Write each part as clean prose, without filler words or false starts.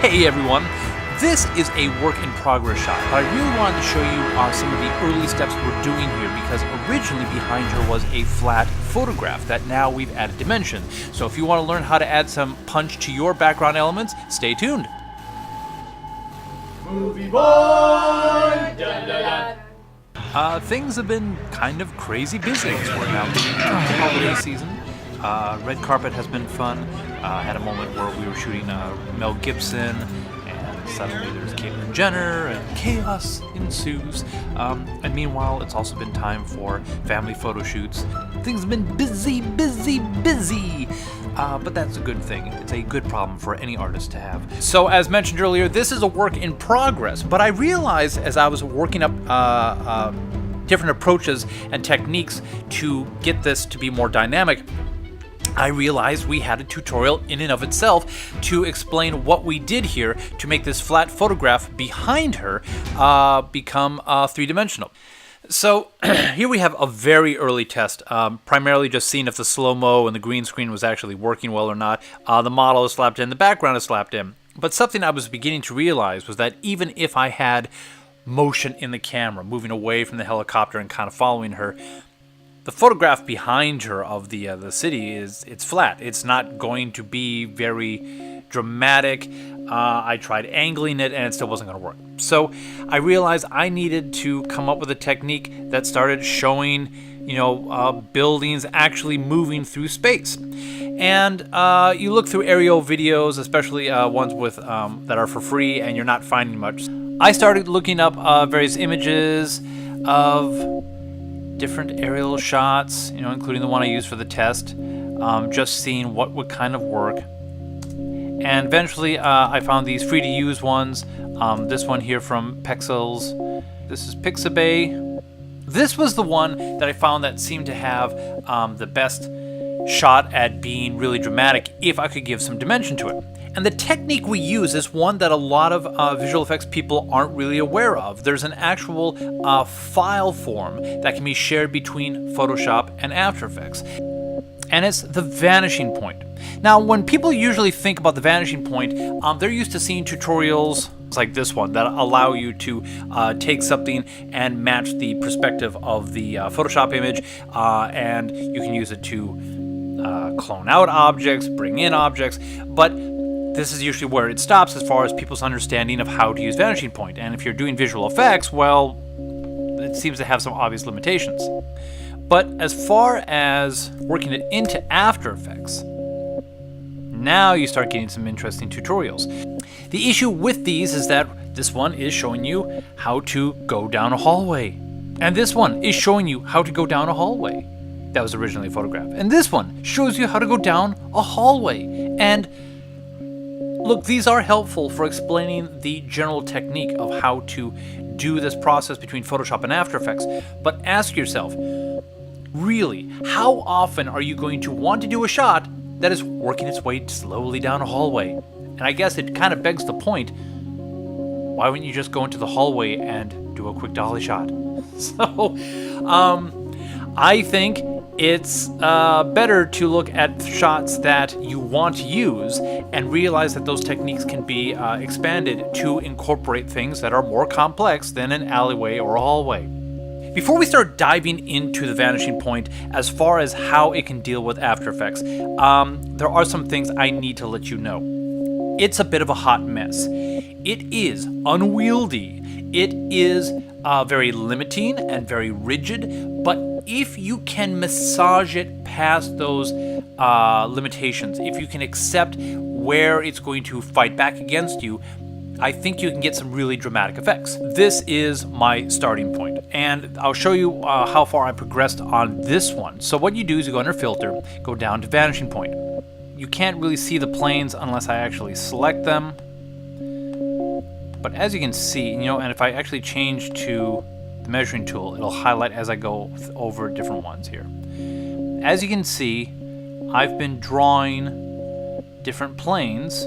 Hey everyone, this is a work in progress shot, but I really wanted to show you some of the early steps we're doing here because originally behind her was a flat photograph that now we've added dimension. So if you want to learn how to add some punch to your background elements, stay tuned. Moovieboy! Dun, dun, dun. Things have been kind of crazy busy as we're now getting into the holiday season. Red carpet has been fun. Had a moment where we were shooting Mel Gibson, and suddenly there's Caitlyn Jenner, and chaos ensues. And meanwhile, it's also been time for family photo shoots. Things have been busy. But that's a good thing. It's a good problem for any artist to have. So as mentioned earlier, this is a work in progress, but I realized as I was working up different approaches and techniques to get this to be more dynamic, I realized we had a tutorial in and of itself to explain what we did here to make this flat photograph behind her become three-dimensional. So here we have a very early test, primarily just seeing if the slow-mo and the green screen was actually working well or not. The model is slapped in, the background is slapped in. But something I was beginning to realize was that even if I had motion in the camera, moving away from the helicopter and kind of following her, the photograph behind her of the city it's flat. It's not going to be very dramatic. I tried angling it and it still wasn't going to work. So I realized I needed to come up with a technique that started showing, buildings actually moving through space. And you look through aerial videos, especially ones with that are for free, and you're not finding much. I started looking up various images of different aerial shots, including the one I used for the test, just seeing what would kind of work. And eventually I found these free to use ones. This one here from Pexels. This is Pixabay. This was the one that I found that seemed to have the best shot at being really dramatic if I could give some dimension to it. And the technique we use is one that a lot of visual effects people aren't really aware of. There's an actual file form that can be shared between Photoshop and After Effects. And it's the vanishing point. Now, when people usually think about the vanishing point, they're used to seeing tutorials like this one that allow you to take something and match the perspective of the Photoshop image, and you can use it to clone out objects, bring in objects, but this is usually where it stops as far as people's understanding of how to use vanishing point. And if you're doing visual effects, well, it seems to have some obvious limitations. But as far as working it into After Effects, now you start getting some interesting tutorials. The issue with these is that this one is showing you how to go down a hallway. And this one is showing you how to go down a hallway. That was originally a photograph. And this one shows you how to go down a hallway. And look, these are helpful for explaining the general technique of how to do this process between Photoshop and After Effects. But ask yourself, really, how often are you going to want to do a shot that is working its way slowly down a hallway? And I guess it kind of begs the point, why wouldn't you just go into the hallway and do a quick dolly shot? So, I think it's better to look at shots that you want to use and realize that those techniques can be expanded to incorporate things that are more complex than an alleyway or a hallway. Before we start diving into the vanishing point as far as how it can deal with After Effects, there are some things I need to let you know. It's a bit of a hot mess. It is unwieldy. It is very limiting and very rigid, but if you can massage it past those limitations, if you can accept where it's going to fight back against you, I think you can get some really dramatic effects. This is my starting point, and I'll show you how far I progressed on this one. So what you do is you go under Filter, go down to Vanishing Point. You can't really see the planes unless I actually select them. But as you can see, and if I actually change to the measuring tool, it'll highlight as I go over different ones here. As you can see, I've been drawing different planes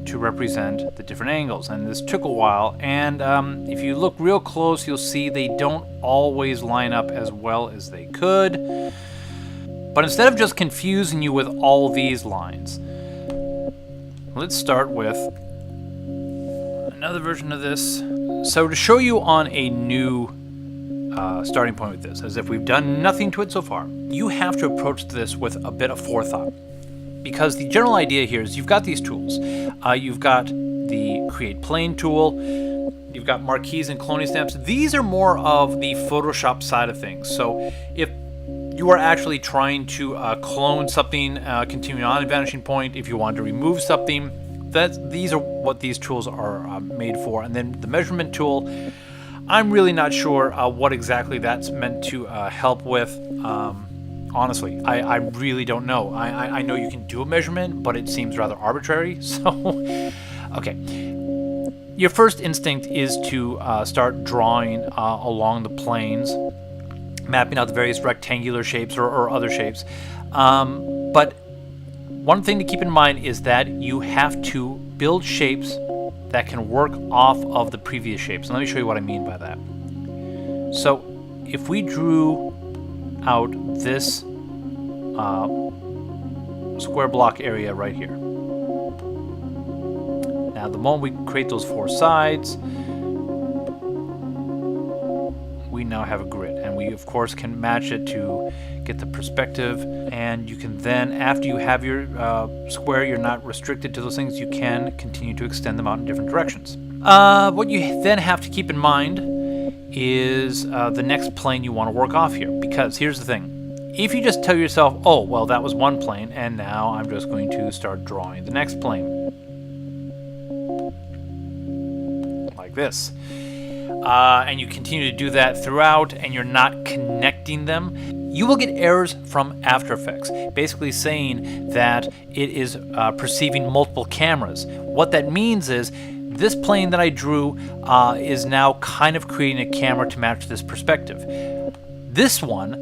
to represent the different angles, and this took a while, and if you look real close, you'll see they don't always line up as well as they could. But instead of just confusing you with all these lines, let's start with another version of this. So to show you on a new starting point with this, as if we've done nothing to it so far, you have to approach this with a bit of forethought. Because the general idea here is you've got these tools. You've got the Create Plane tool. You've got marquees and cloning stamps. These are more of the Photoshop side of things. So if you are actually trying to clone something, continuing on in Vanishing Point, if you want to remove something, these are what these tools are made for. And then the measurement tool, I'm really not sure what exactly that's meant to help with. Honestly, I really don't know. I know you can do a measurement, but it seems rather arbitrary. So, okay. Your first instinct is to start drawing along the planes, mapping out the various rectangular shapes or other shapes. But one thing to keep in mind is that you have to build shapes that can work off of the previous shapes. And let me show you what I mean by that. So if we drew out this square block area right here. Now the moment we create those four sides, we now have a grid, and we of course can match it to get the perspective. And you can then, after you have your square, you're not restricted to those things. You can continue to extend them out in different directions. What you then have to keep in mind is the next plane you want to work off here, because here's the thing. If you just tell yourself, oh, well, that was one plane, and now I'm just going to start drawing the next plane. Like this. And you continue to do that throughout, and you're not connecting them, you will get errors from After Effects, basically saying that it is perceiving multiple cameras. What that means is this plane that I drew is now kind of creating a camera to match this perspective. This one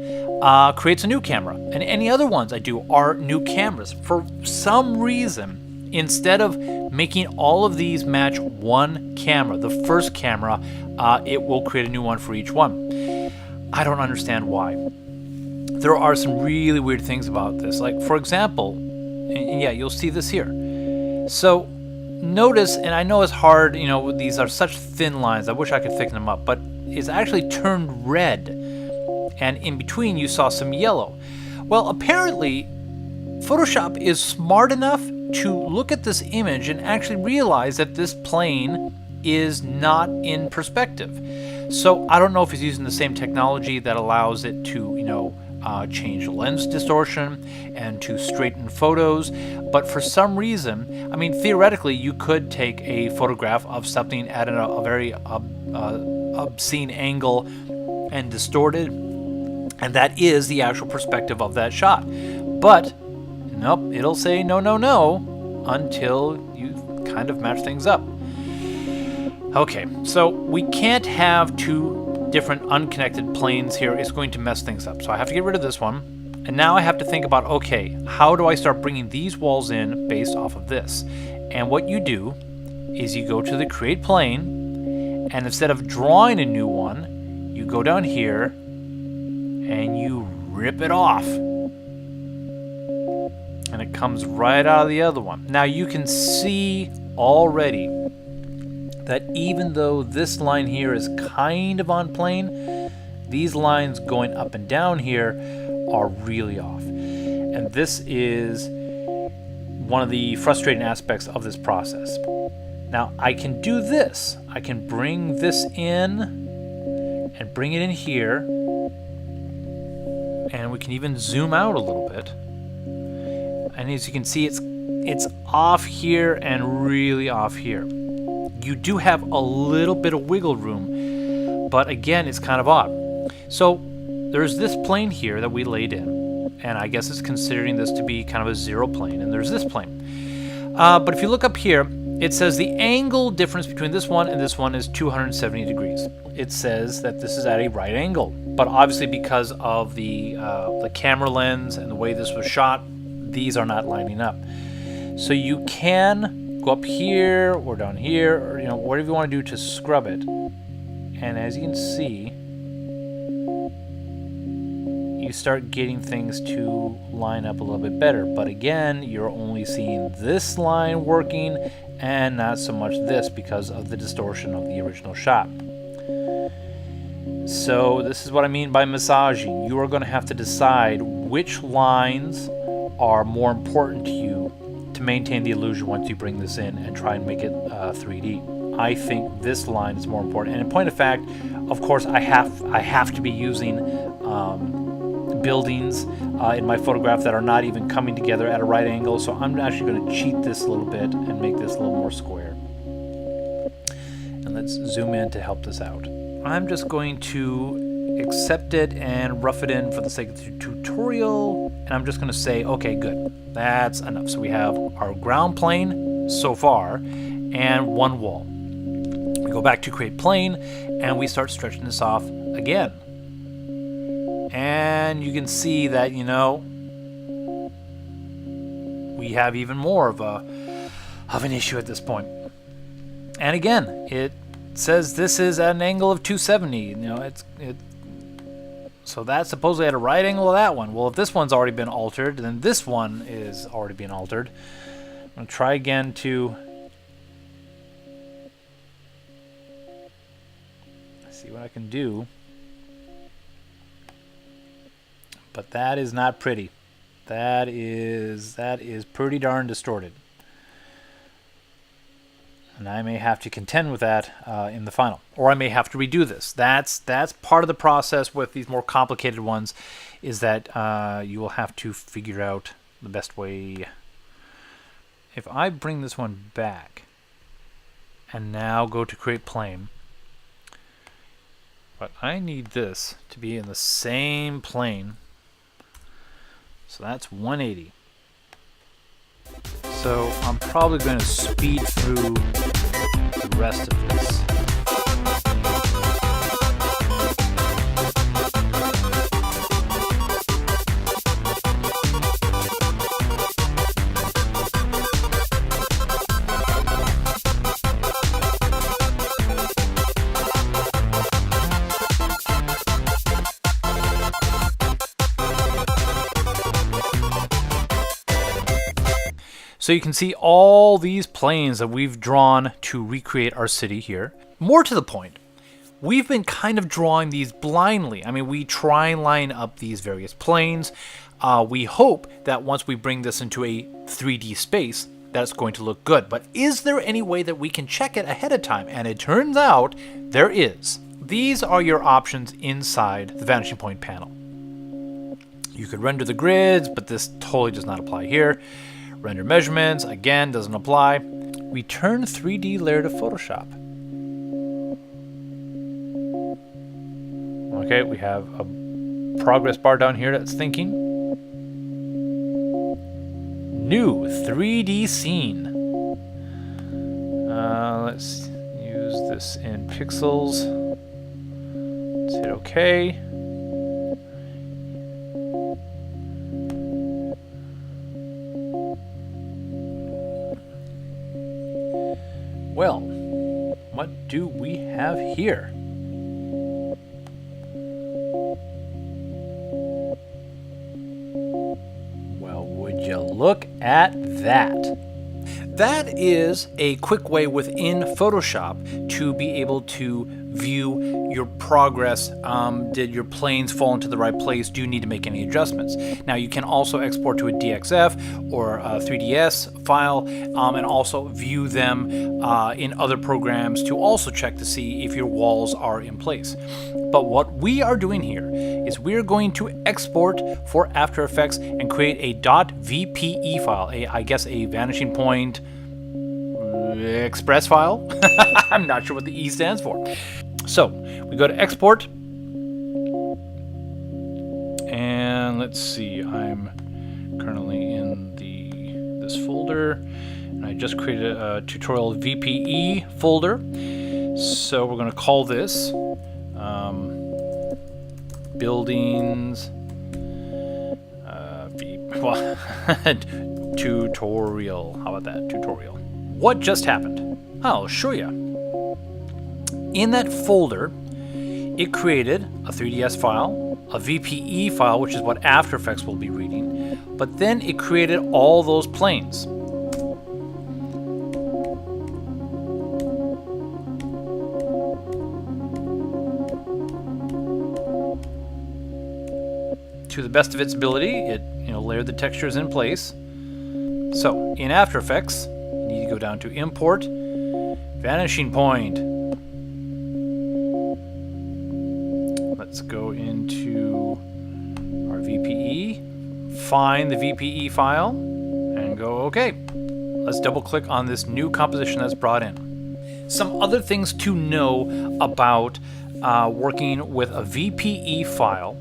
creates a new camera, and any other ones I do are new cameras. For some reason, instead of making all of these match one camera, the first camera, it will create a new one for each one. I don't understand why. There are some really weird things about this. Like, for example, and yeah, you'll see this here. So notice, and I know it's hard, you know, these are such thin lines, I wish I could thicken them up, but it's actually turned red. And in between you saw some yellow. Well, apparently Photoshop is smart enough to look at this image and actually realize that this plane is not in perspective. So I don't know if it's using the same technology that allows it to, you know, change lens distortion and to straighten photos, but for some reason, I mean, theoretically, you could take a photograph of something at a very obscene angle and distort it, and that is the actual perspective of that shot. But nope, it'll say no, no, no until you kind of match things up. Okay, so we can't have two different unconnected planes here. It's going to mess things up. So I have to get rid of this one. And now I have to think about, okay, how do I start bringing these walls in based off of this? And what you do is you go to the Create Plane, and instead of drawing a new one, you go down here and you rip it off. And it comes right out of the other one. Now you can see already that even though this line here is kind of on plane, these lines going up and down here are really off. And this is one of the frustrating aspects of this process. Now I can do this. I can bring this in and bring it in here, and we can even zoom out a little bit. And as you can see, it's off here and really off here. You do have a little bit of wiggle room, but again, it's kind of odd. So there's this plane here that we laid in, and I guess it's considering this to be kind of a zero plane, and there's this plane. But if you look up here, it says the angle difference between this one and this one is 270 degrees. It says that this is at a right angle, but obviously because of the camera lens and the way this was shot, these are not lining up. So you can go up here or down here, or you know, whatever you want to do to scrub it. And as you can see, you start getting things to line up a little bit better. But again, you're only seeing this line working and not so much this because of the distortion of the original shot. So this is what I mean by massaging. You are going to have to decide which lines are more important to you to maintain the illusion once you bring this in and try and make it 3D. I think this line is more important. And in point of fact, of course, I have to be using buildings in my photograph that are not even coming together at a right angle. So I'm actually going to cheat this a little bit and make this a little more square. And let's zoom in to help this out. I'm just going to accept it and rough it in for the sake of the tutorial. And I'm just going to say, okay, good. That's enough. So we have our ground plane so far and one wall. We go back to create plane and we start stretching this off again. And you can see that, you know, we have even more of an issue at this point. And again, it says this is at an angle of 270. You know, so that's supposedly at a right angle of that one. Well, if this one's already been altered, then this one is already being altered. I'm going to try again to see what I can do. But that is not pretty. That is pretty darn distorted. And I may have to contend with that in the final. Or I may have to redo this. That's part of the process with these more complicated ones, is that you will have to figure out the best way. If I bring this one back and now go to create plane, but I need this to be in the same plane. So that's 180. So I'm probably going to speed through the rest of this. So you can see all these planes that we've drawn to recreate our city here. More to the point, we've been kind of drawing these blindly. I mean, we try and line up these various planes. We hope that once we bring this into a 3D space, that's going to look good. But is there any way that we can check it ahead of time? And it turns out there is. These are your options inside the Vanishing Point panel. You could render the grids, but this totally does not apply here. Render measurements, again, doesn't apply. Return 3D layer to Photoshop. Okay, we have a progress bar down here that's thinking. New 3D scene. Let's use this in pixels. Let's hit OK. Well, what do we have here? Well, would you look at that? That is a quick way within Photoshop to be able to view your progress. Did your planes fall into the right place? Do you need to make any adjustments? Now you can also export to a DXF or a 3DS file and also view them in other programs to also check to see if your walls are in place. But what we are doing here is we're going to export for After Effects and create a .vpe file, I guess a Vanishing Point Express file. I'm not sure what the E stands for. So we go to export, and let's see, I'm currently in this folder, and I just created a tutorial VPE folder. So we're going to call this buildings tutorial. How about that? Tutorial. What just happened? I'll show you. In that folder, it created a 3ds file, a VPE file, which is what After Effects will be reading, but then it created all those planes. to the best of its ability. It layered the textures in place. So in After Effects, you need to go down to Import, Vanishing Point. Let's go into our VPE, find the VPE file, and go OK. Let's double click on this new composition that's brought in. Some other things to know about working with a VPE file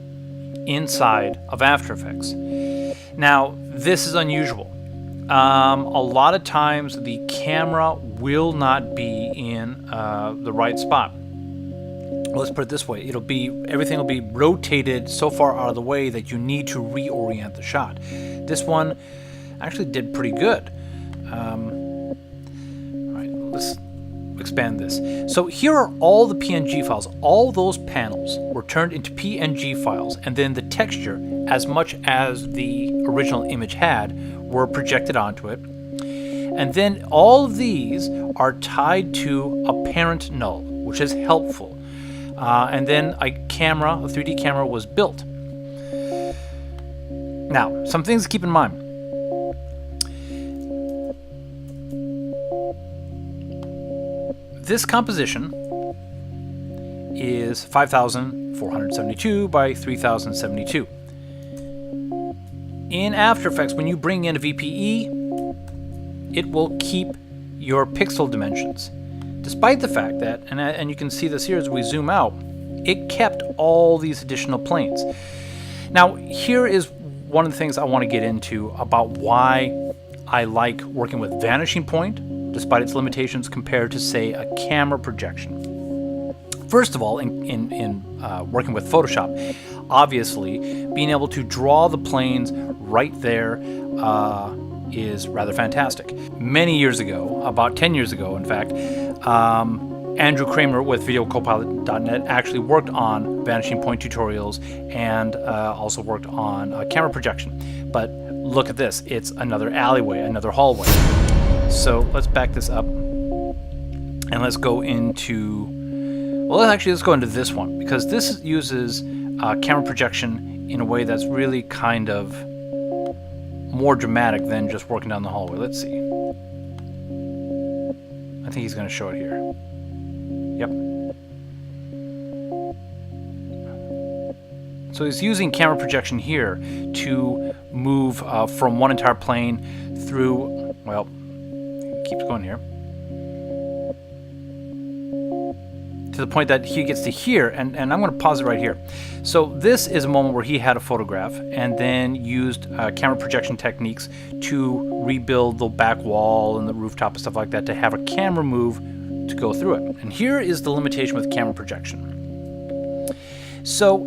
inside of After Effects. Now, this is unusual. A lot of times the camera will not be in the right spot. Well, let's put it this way. Everything will be rotated so far out of the way that you need to reorient the shot. This one actually did pretty good. All right, let's expand this. So here are all the PNG files. All those panels were turned into PNG files, and then the texture, as much as the original image had, were projected onto it. And then all of these are tied to a parent null, which is helpful. And then a 3D camera was built. Now, some things to keep in mind. This composition is 5,472 by 3,072. In After Effects, when you bring in a VPE, it will keep your pixel dimensions. Despite the fact that, and you can see this here as we zoom out, it kept all these additional planes. Now, here is one of the things I want to get into about why I like working with Vanishing Point, despite its limitations, compared to, say, a camera projection. First of all, in working with Photoshop, obviously, being able to draw the planes right there is rather fantastic. Many years ago, about 10 years ago, in fact, Andrew Kramer with VideoCopilot.net actually worked on Vanishing Point tutorials and also worked on camera projection. But look at this. It's another alleyway, another hallway. So let's back this up and let's go into, well, let's go into this one, because this uses camera projection in a way that's really kind of more dramatic than just working down the hallway. Let's see. I think he's going to show it here. Yep. So he's using camera projection here to move from one entire plane through, well, keeps going here, to the point that he gets to here, and I'm going to pause it right here. So this is a moment where he had a photograph and then used camera projection techniques to rebuild the back wall and the rooftop and stuff like that to have a camera move to go through it. And here is the limitation with camera projection. So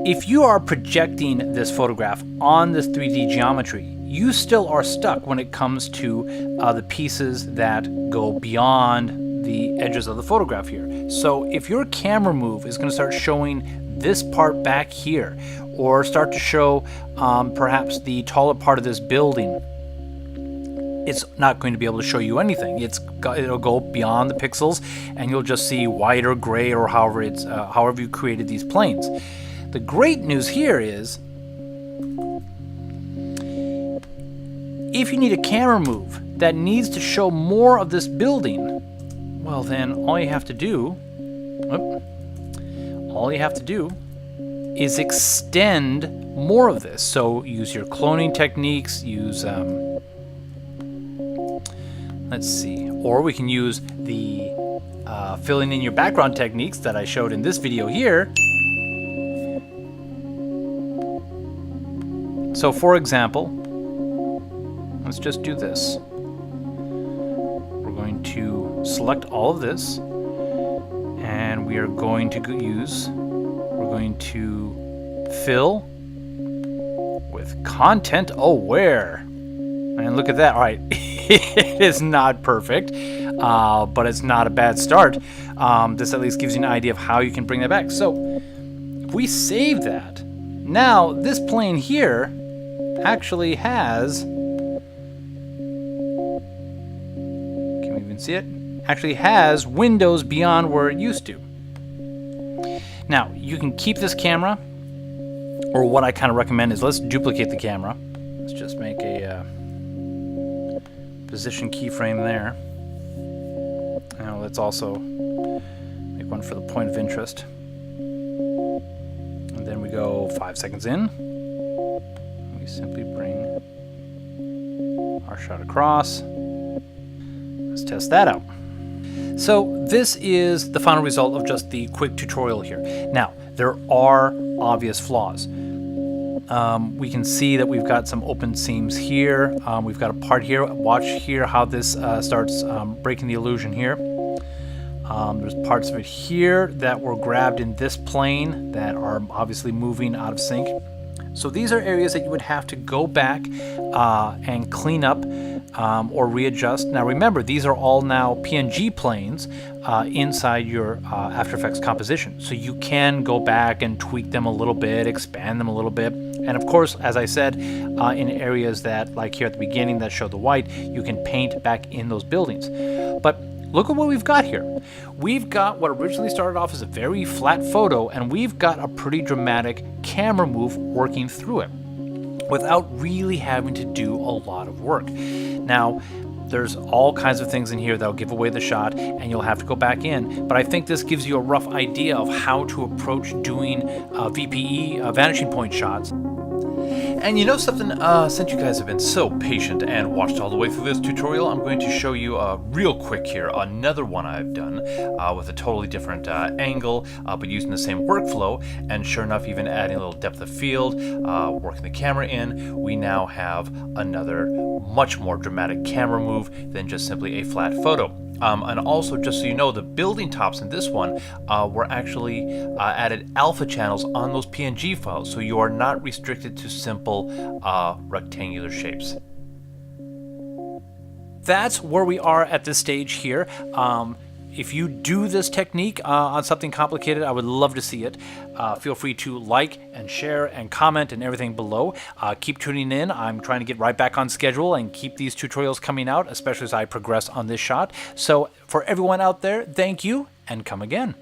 if you are projecting this photograph on this 3D geometry, you still are stuck when it comes to the pieces that go beyond the edges of the photograph here. So if your camera move is going to start showing this part back here, or start to show perhaps the taller part of this building, it's not going to be able to show you anything. It'll go beyond the pixels, and you'll just see white or gray or however you created these planes. The great news here is, if you need a camera move that needs to show more of this building, well then all you have to do is extend more of this. So use your cloning techniques, use let's see, or we can use the filling in your background techniques that I showed in this video here. So for example, let's just do this. We're going to select all of this, and we are going to fill with content aware. And look at that. All right, it is not perfect, but it's not a bad start. This at least gives you an idea of how you can bring that back. So if we save that, now this plane here actually has, can we even see it? Actually has windows beyond where it used to. Now you can keep this camera, or what I kind of recommend is let's duplicate the camera. Let's just make a position keyframe there. Now let's also make one for the point of interest. And then we go 5 seconds in. We simply bring our shot across. Let's test that out. So this is the final result of just the quick tutorial here. Now, there are obvious flaws. We can see that we've got some open seams here. We've got a part here. Watch here how this starts breaking the illusion here. There's parts of it here that were grabbed in this plane that are obviously moving out of sync. So these are areas that you would have to go back and clean up or readjust. Now remember, these are all now PNG planes inside your After Effects composition. So you can go back and tweak them a little bit, expand them a little bit. And of course, as I said, in areas that, like here at the beginning that show the white, you can paint back in those buildings. But look at what we've got here. We've got what originally started off as a very flat photo, and we've got a pretty dramatic camera move working through it without really having to do a lot of work. Now, there's all kinds of things in here that'll give away the shot, and you'll have to go back in. But I think this gives you a rough idea of how to approach doing VPE, vanishing point shots. And you know something, since you guys have been so patient and watched all the way through this tutorial, I'm going to show you real quick here another one I've done with a totally different angle, but using the same workflow. And sure enough, even adding a little depth of field, working the camera in, we now have another much more dramatic camera move than just simply a flat photo. And also, just so you know, the building tops in this one were actually added alpha channels on those PNG files, so you are not restricted to simple rectangular shapes. That's where we are at this stage here. If you do this technique on something complicated, I would love to see it. Feel free to like and share and comment and everything below. Keep tuning in. I'm trying to get right back on schedule and keep these tutorials coming out, especially as I progress on this shot. So for everyone out there, thank you and come again.